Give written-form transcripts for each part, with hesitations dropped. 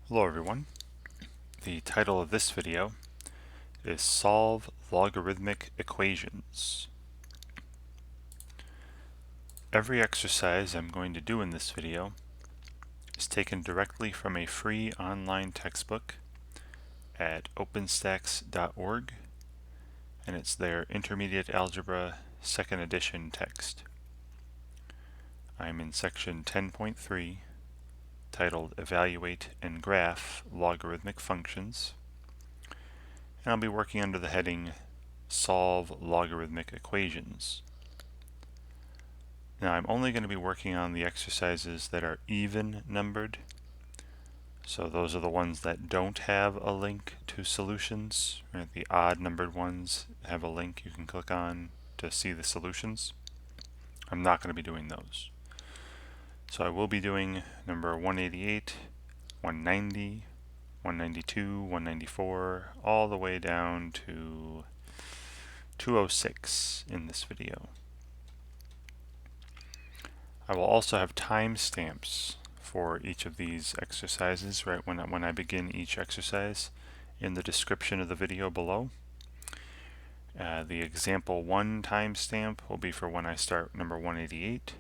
Hello everyone. The title of this video is Solve Logarithmic Equations. Every exercise I'm going to do in this video is taken directly from a free online textbook at openstacks.org, and it's their Intermediate Algebra 2nd edition text. I'm in section 10.3 titled Evaluate and Graph Logarithmic Functions, and I'll be working under the heading Solve Logarithmic Equations. Now I'm only going to be working on the exercises that are even numbered. So those are the ones that don't have a link to solutions. Right? The odd numbered ones have a link you can click on to see the solutions. I'm not going to be doing those. So I will be doing number 188, 190, 192, 194, all the way down to 206 in this video. I will also have timestamps for each of these exercises, right, when I begin each exercise in the description of the video below. The example 1 timestamp will be for when I start number 188.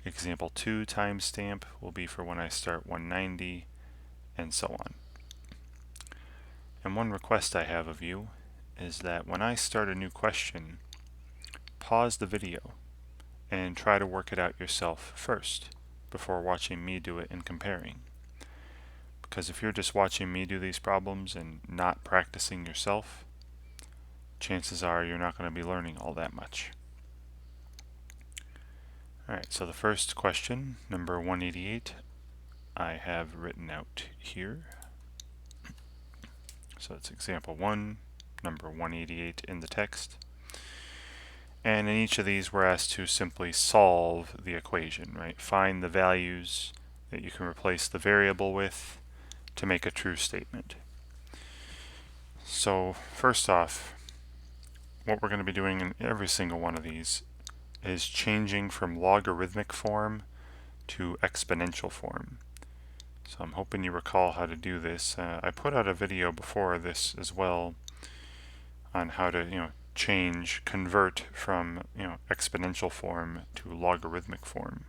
Example 2 timestamp will be for when I start 190, and so on. And one request I have of you is that when I start a new question, pause the video and try to work it out yourself first before watching me do it and comparing. Because if you're just watching me do these problems and not practicing yourself, chances are you're not going to be learning all that much. Alright, so the first question, number 188, I have written out here. So it's example 1, number 188 in the text. And in each of these we're asked to simply solve the equation, right? Find the values that you can replace the variable with to make a true statement. So first off, what we're going to be doing in every single one of these is changing from logarithmic form to exponential form. So I'm hoping you recall how to do this. I put out a video before this as well on how to, convert from, exponential form to logarithmic form.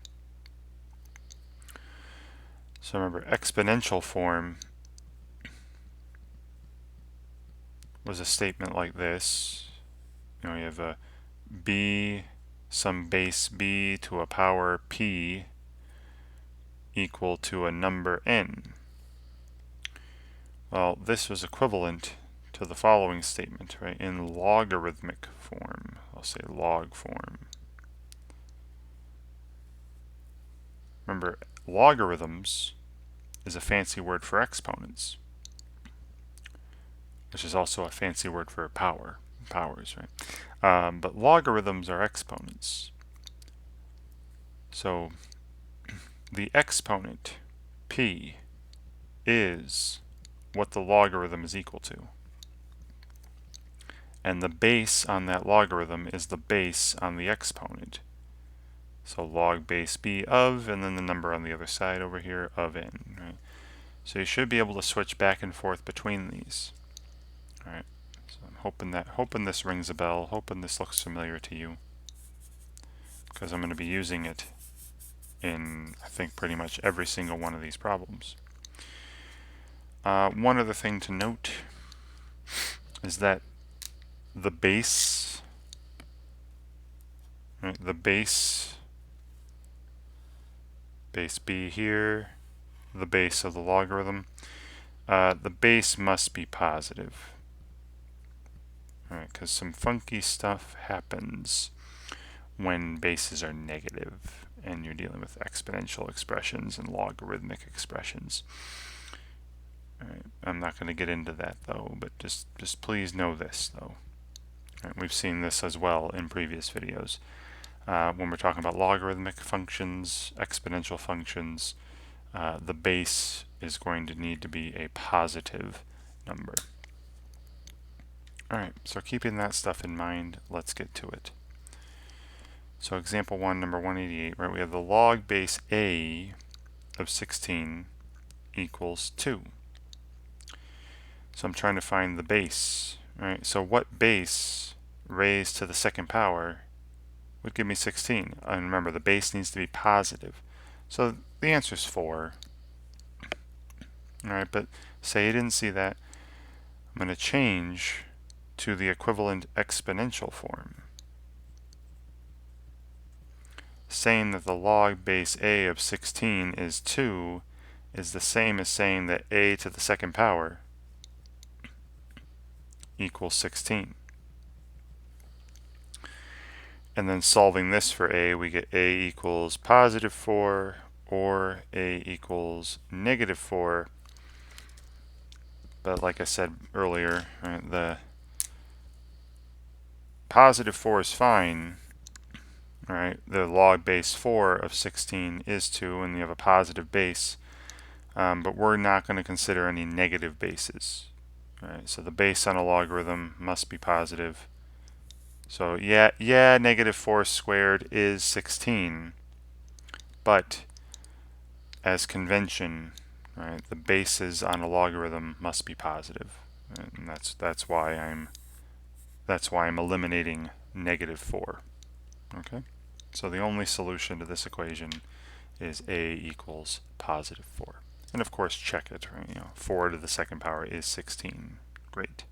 So remember, exponential form was a statement like this. You have a b, some base b to a power p equal to a number n. Well, this was equivalent to the following statement, right? In logarithmic form, I'll say log form. Remember, logarithms is a fancy word for exponents, which is also a fancy word for powers, right? But logarithms are exponents. So the exponent, p, is what the logarithm is equal to. And the base on that logarithm is the base on the exponent. So log base b of, and then the number on the other side over here of n, right? So you should be able to switch back and forth between these. All right. So I'm hoping this rings a bell, hoping this looks familiar to you, because I'm going to be using it in, I think, pretty much every single one of these problems. One other thing to note is that the base, right, the base b here, the base of the logarithm, the base must be positive. Alright, because some funky stuff happens when bases are negative and you're dealing with exponential expressions and logarithmic expressions. Alright, I'm not going to get into that though, but just please know this though. Right, we've seen this as well in previous videos. When we're talking about logarithmic functions, exponential functions, the base is going to need to be a positive number. Alright, so keeping that stuff in mind, let's get to it. So example 1, number 188, right, we have the log base a of 16 equals 2. So I'm trying to find the base. Right? So what base raised to the second power would give me 16? And remember, the base needs to be positive. So the answer is 4. Alright, but say you didn't see that. I'm going to change to the equivalent exponential form, saying that the log base a of 16 is 2 is the same as saying that a to the second power equals 16. And then solving this for a, we get a equals positive 4 or a equals negative 4. But like I said earlier, right, the positive 4 is fine. Right, the log base 4 of 16 is 2, and you have a positive base. But we're not going to consider any negative bases. Right, so the base on a logarithm must be positive. So yeah, negative 4 squared is 16. But as convention, right, the bases on a logarithm must be positive, and that's why I'm eliminating negative 4. Okay, so the only solution to this equation is a equals positive 4, and of course check it. Right? 4 to the second power is 16. Great.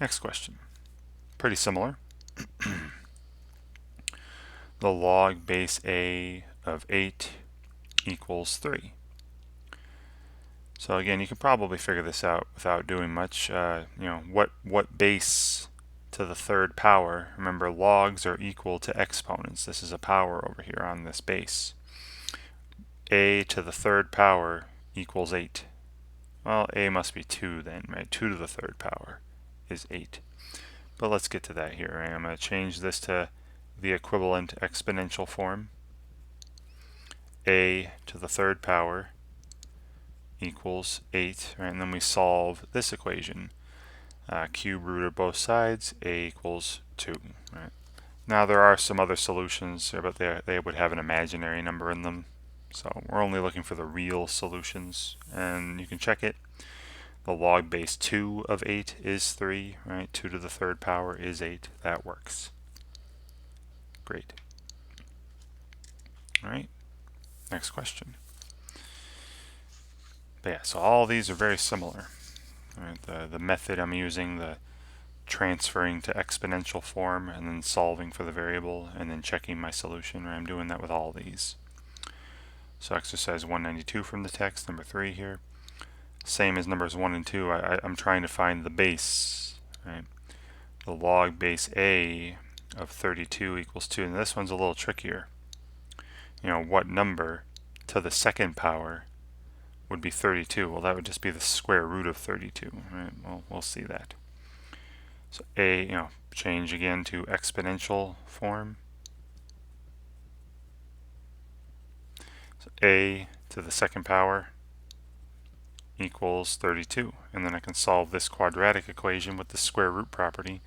Next question, pretty similar. The log base a of 8 equals 3. So again, you can probably figure this out without doing much. What base to the third power? Remember, logs are equal to exponents. This is a power over here on this base. A to the third power equals 8. Well, a must be 2 then, right? 2 to the third power is 8. But let's get to that here. Right? I'm going to change this to the equivalent exponential form. A to the third power equals 8, right? And then we solve this equation. Cube root of both sides, a equals 2. Right? Now there are some other solutions, but they would have an imaginary number in them. So we're only looking for the real solutions, and you can check it. The log base 2 of 8 is 3, right? 2 to the third power is 8. That works. Great. All right, next question. But yeah, so all these are very similar. Right? The method I'm using, the transferring to exponential form and then solving for the variable and then checking my solution, right? I'm doing that with all these. So exercise 192 from the text, number 3 here. Same as numbers 1 and 2, I'm trying to find the base, right? The log base a of 32 equals 2, and this one's a little trickier. What number to the second power would be 32? Well, that would just be the square root of 32, right? Well, we'll see that. So a, change again to exponential form. So a to the second power equals 32, and then I can solve this quadratic equation with the square root property.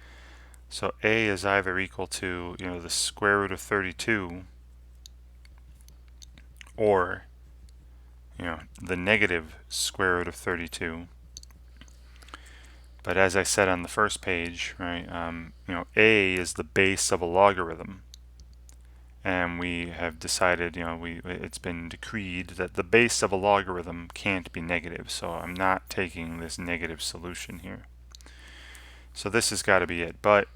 So a is either equal to the square root of 32 or the negative square root of 32. But as I said on the first page, right, a is the base of a logarithm, and we have decided, it's been decreed that the base of a logarithm can't be negative, so I'm not taking this negative solution here. So this has got to be it, but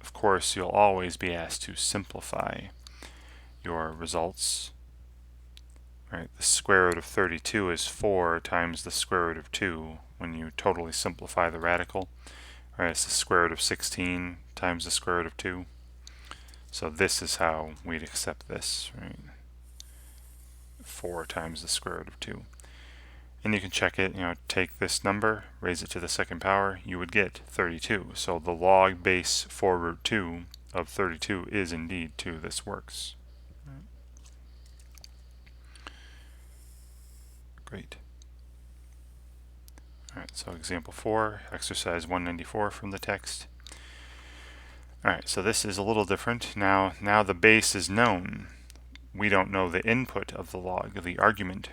of course you'll always be asked to simplify your results. Right, the square root of 32 is 4 times the square root of 2 when you totally simplify the radical. Right, it's the square root of 16 times the square root of 2. So this is how we'd accept this, right? 4 times the square root of 2. And you can check it, take this number, raise it to the second power, you would get 32. So the log base 4 root 2 of 32 is indeed 2. This works. Great. Alright, so example 4, exercise 194 from the text. Alright, so this is a little different. Now the base is known. we don't know the input of the log, the argument,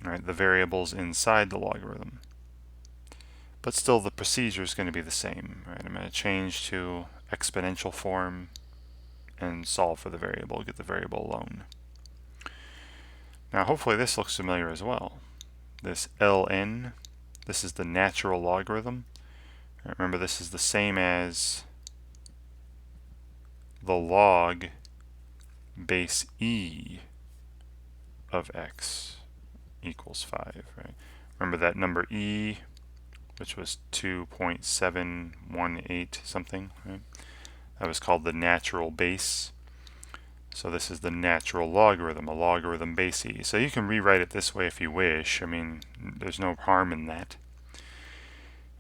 right? The variables inside the logarithm. But still, the procedure is going to be the same, right? I'm going to change to exponential form and solve for the variable, get the variable alone. Now, hopefully this looks familiar as well. This ln, this is the natural logarithm. Remember, this is the same as the log base e of x equals 5, right? Remember that number e, which was 2.718 something, right? That was called the natural base. So this is the natural logarithm, a logarithm base e. So you can rewrite it this way if you wish. I mean, there's no harm in that.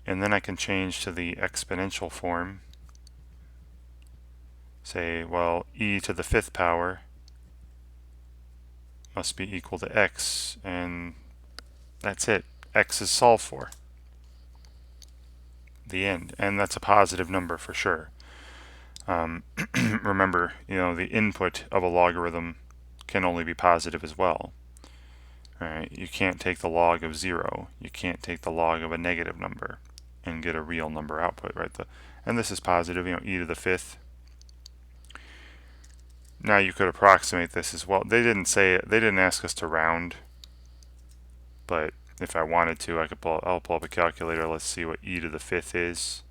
And then I can change to the exponential form. Say, well, e to the 5th power must be equal to x, and that's it. X is solved for. The end. And that's a positive number for sure. Remember, the input of a logarithm can only be positive as well. Right? You can't take the log of 0. You can't take the log of a negative number and get a real number output, right? And this is positive, e to the 5th. Now you could approximate this as well. They didn't say it. They didn't ask us to round, but if I wanted to, I'll pull up a calculator. Let's see what e to the 5th is.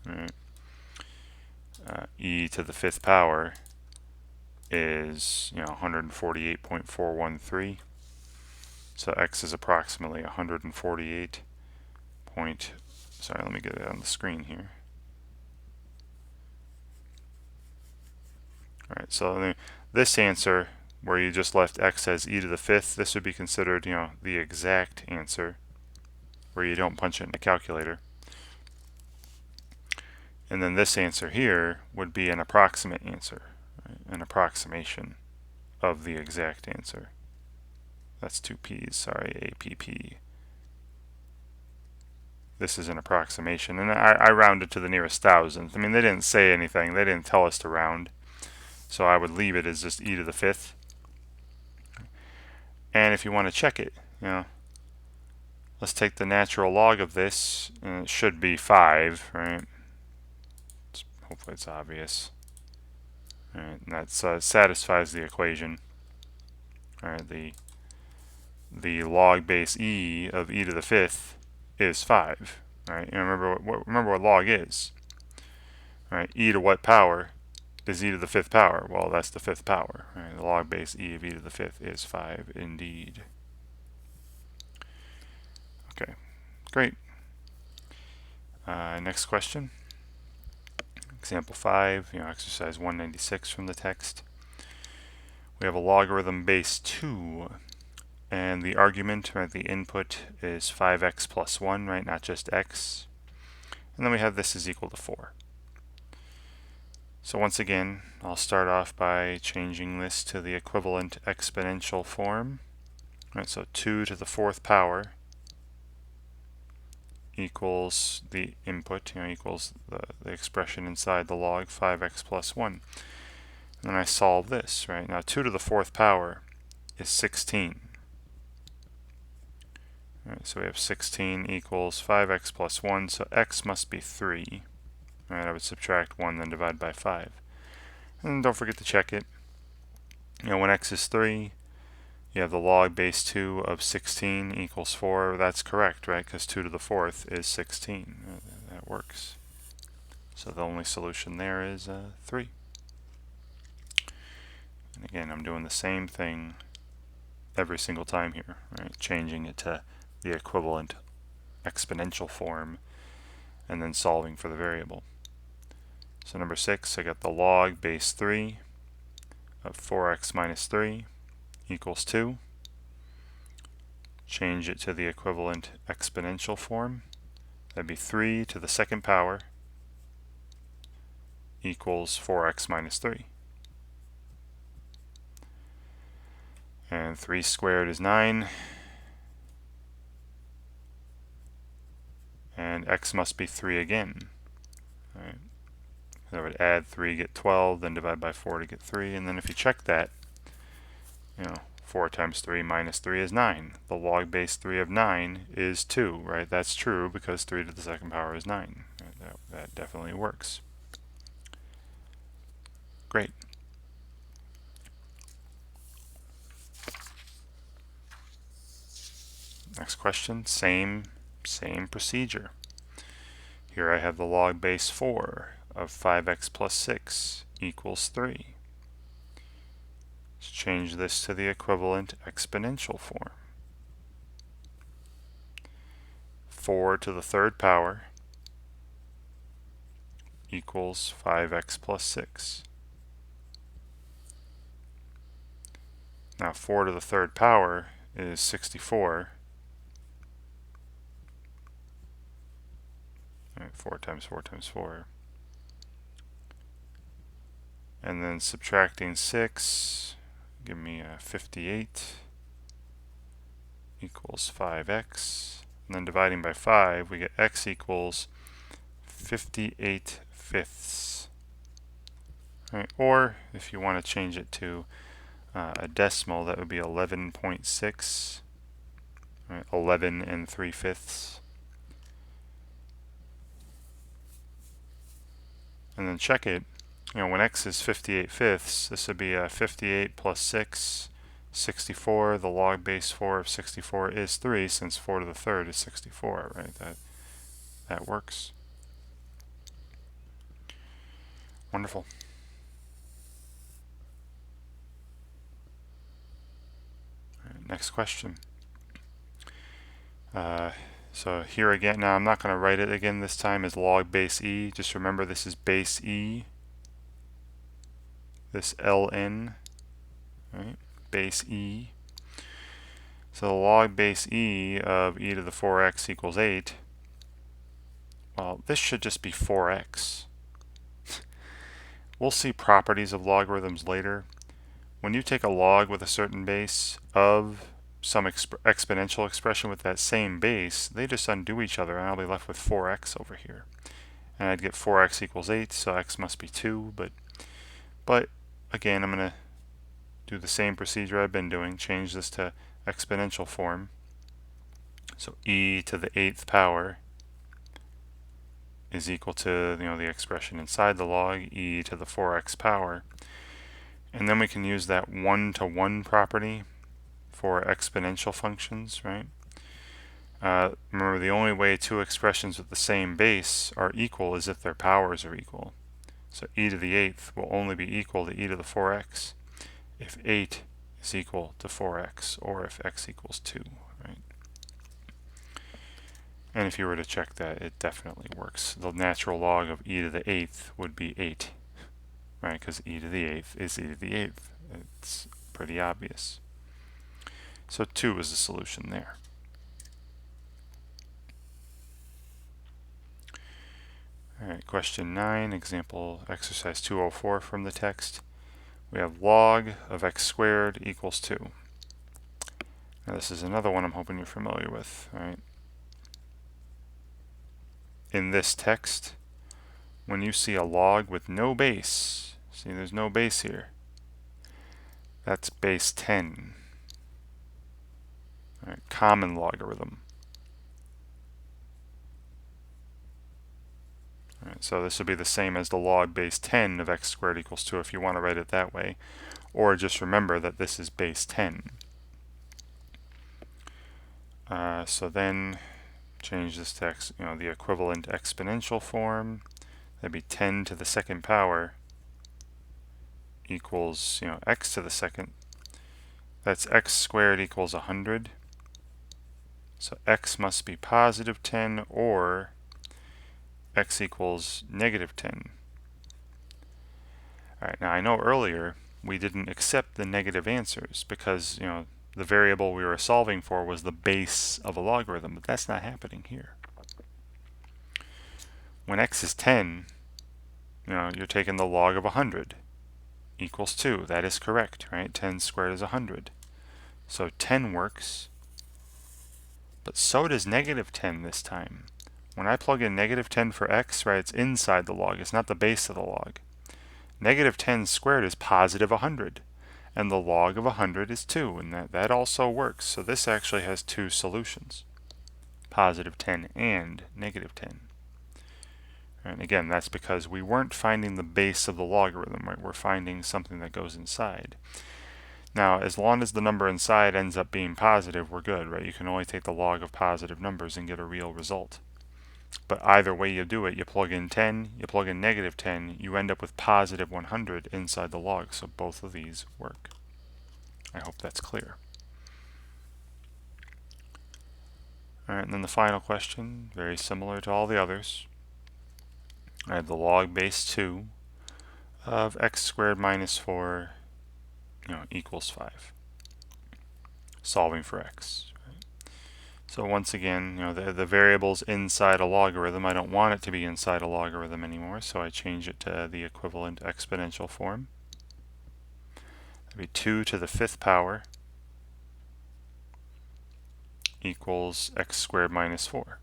All right. E to the 5th power is 148.413. So x is approximately 148 point. Sorry, let me get it on the screen here. All right, so this answer, where you just left x as e to the 5th, this would be considered, the exact answer, where you don't punch it in a calculator. And then this answer here would be an approximate answer, right? An approximation of the exact answer. That's 2 P's, sorry, APP. This is an approximation, and I rounded to the nearest thousandth. I mean, they didn't say anything. They didn't tell us to round. So I would leave it as just e to the 5th. And if you want to check it, let's take the natural log of this, and it should be 5, right? Hopefully it's obvious. All right, and that satisfies the equation. All right, the log base e of e to the 5th is 5. Right? Remember what log is. Right? E to what power is e to the 5th power? Well, that's the 5th power. Right? The log base e of e to the 5th is 5 indeed. Okay, great. Next question. Example 5, exercise 196 from the text. We have a logarithm base 2, and the argument, right, the input is 5x plus 1, right, not just x. And then we have this is equal to 4. So once again, I'll start off by changing this to the equivalent exponential form. Right, so 2 to the 4th power equals the input, equals the expression inside the log, 5x plus 1. And then I solve this, right? Now 2 to the 4th power is 16. Right, so we have 16 equals 5x plus 1, so x must be 3. Right, I would subtract 1, then divide by 5. And don't forget to check it. When x is 3, you have the log base 2 of 16 equals 4. That's correct, right? Because 2 to the 4th is 16. That works. So the only solution there is 3. And again, I'm doing the same thing every single time here, right? Changing it to the equivalent exponential form and then solving for the variable. So number 6, I got the log base 3 of 4x minus 3 equals 2. Change it to the equivalent exponential form. That'd be 3 to the 2nd power equals 4x minus 3. And 3 squared is 9. And x must be 3 again. Right. I would add 3, get 12, then divide by 4 to get 3. And then if you check that, 4 times 3 minus 3 is 9. The log base 3 of 9 is 2, right? That's true because 3 to the second power is 9. That definitely works. Great. Next question, same procedure. Here I have the log base 4 of 5x plus 6 equals 3. Let's change this to the equivalent exponential form. 4 to the third power equals 5x plus 6. Now 4 to the third power is 64. 4 times 4 times 4. And then subtracting 6, give me 58 equals 5x. And then dividing by 5, we get x equals 58 fifths. Right, or if you want to change it to a decimal, that would be 11.6, right, 11 and 3 fifths. And then check it. When x is 58 fifths, this would be 58 plus 6, 64. The log base 4 of 64 is 3, since 4 to the third is 64, right? That works. Wonderful. All right, next question. So here again, now I'm not going to write it again this time as log base e. Just remember this is base e. This ln, right? Base e. So the log base e of e to the 4x equals 8. Well, this should just be 4x. We'll see properties of logarithms later. When you take a log with a certain base of some exponential expression with that same base, they just undo each other, and I'll be left with 4x over here. And I'd get 4x equals 8, so x must be 2. But again, I'm going to do the same procedure I've been doing, change this to exponential form. So e to the 8th power is equal to the expression inside the log, e to the 4x power. And then we can use that 1-to-1 property for exponential functions, right? Remember, the only way two expressions with the same base are equal is if their powers are equal. So e to the 8th will only be equal to e to the 4x if 8 is equal to 4x, or if x equals 2, right? And if you were to check that, it definitely works. The natural log of e to the 8th would be 8, right? Because e to the 8th is e to the 8th. It's pretty obvious. So 2 is the solution there. Alright, question 9, example exercise 204 from the text. We have log of x squared equals 2. Now this is another one I'm hoping you're familiar with, right? In this text, when you see a log with no base, see there's no base here, that's base 10. All right, common logarithm. All right, so this would be the same as the log base 10 of x squared equals 2 if you want to write it that way. Or just remember that this is base 10. So then change this to the equivalent exponential form. That'd be 10 to the second power equals x to the second. That's x squared equals 100. So x must be positive 10 or x equals negative 10. Alright, now I know earlier we didn't accept the negative answers because the variable we were solving for was the base of a logarithm, but that's not happening here. When x is 10, you're taking the log of 100 equals 2. That is correct, right? 10 squared is 100. So 10 works, but so does negative 10 this time. When I plug in negative 10 for x, right, it's inside the log. It's not the base of the log. Negative 10 squared is positive 100. and the log of 100 is 2, and that also works. So this actually has two solutions, positive 10 and negative 10. And again, that's because we weren't finding the base of the logarithm, right? We're finding something that goes inside. Now, as long as the number inside ends up being positive, we're good, right? You can only take the log of positive numbers and get a real result. But either way you do it, you plug in 10, you plug in negative 10, you end up with positive 100 inside the log. So both of these work. I hope that's clear. All right, and then the final question, very similar to all the others. I have the log base 2 of x squared minus 4 equals 5. Solving for x. Right? So once again, the variable's inside a logarithm. I don't want it to be inside a logarithm anymore, so I change it to the equivalent exponential form. That'd be 2 to the 5th power equals x squared minus 4.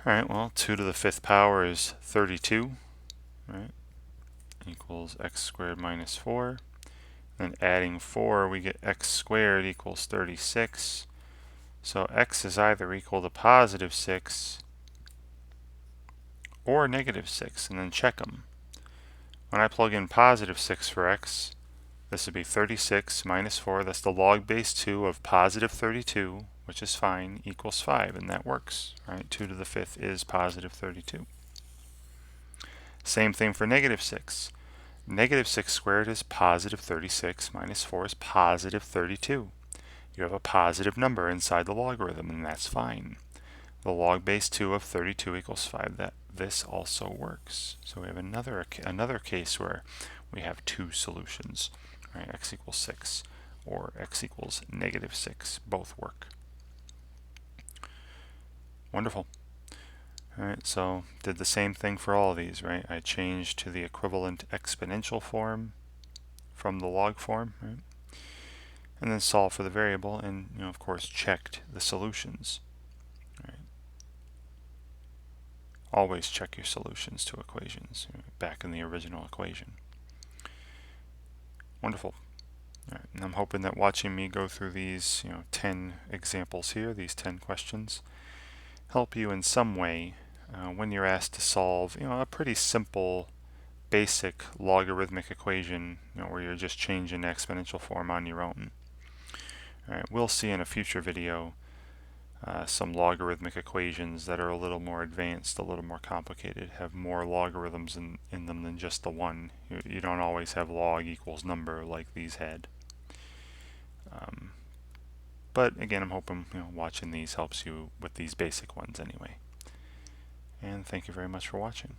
Alright, well, 2 to the 5th power is 32, right? Equals x squared minus 4. Then adding 4, we get x squared equals 36. So x is either equal to positive 6 or negative 6, and then check them. When I plug in positive 6 for x, this would be 36 minus 4. That's the log base 2 of positive 32, which is fine, equals 5, and that works. Right? 2 to the 5th is positive 32. Same thing for negative 6. Negative 6 squared is positive 36 minus 4 is positive 32. You have a positive number inside the logarithm, and that's fine. The log base 2 of 32 equals 5. This also works. So we have another case where we have two solutions. Right? X equals 6 or x equals negative 6. Both work. Wonderful. Alright, so did the same thing for all of these, right? I changed to the equivalent exponential form from the log form, right? And then solved for the variable and, of course, checked the solutions. Right? Always check your solutions to equations, back in the original equation. Wonderful. Right, and I'm hoping that watching me go through these 10 examples here, these 10 questions, help you in some way when you're asked to solve a pretty simple basic logarithmic equation where you're just changing the exponential form on your own. All right, we'll see in a future video some logarithmic equations that are a little more advanced, a little more complicated, have more logarithms in them than just the one. You don't always have log equals number like these had. But again, I'm hoping watching these helps you with these basic ones anyway. And thank you very much for watching.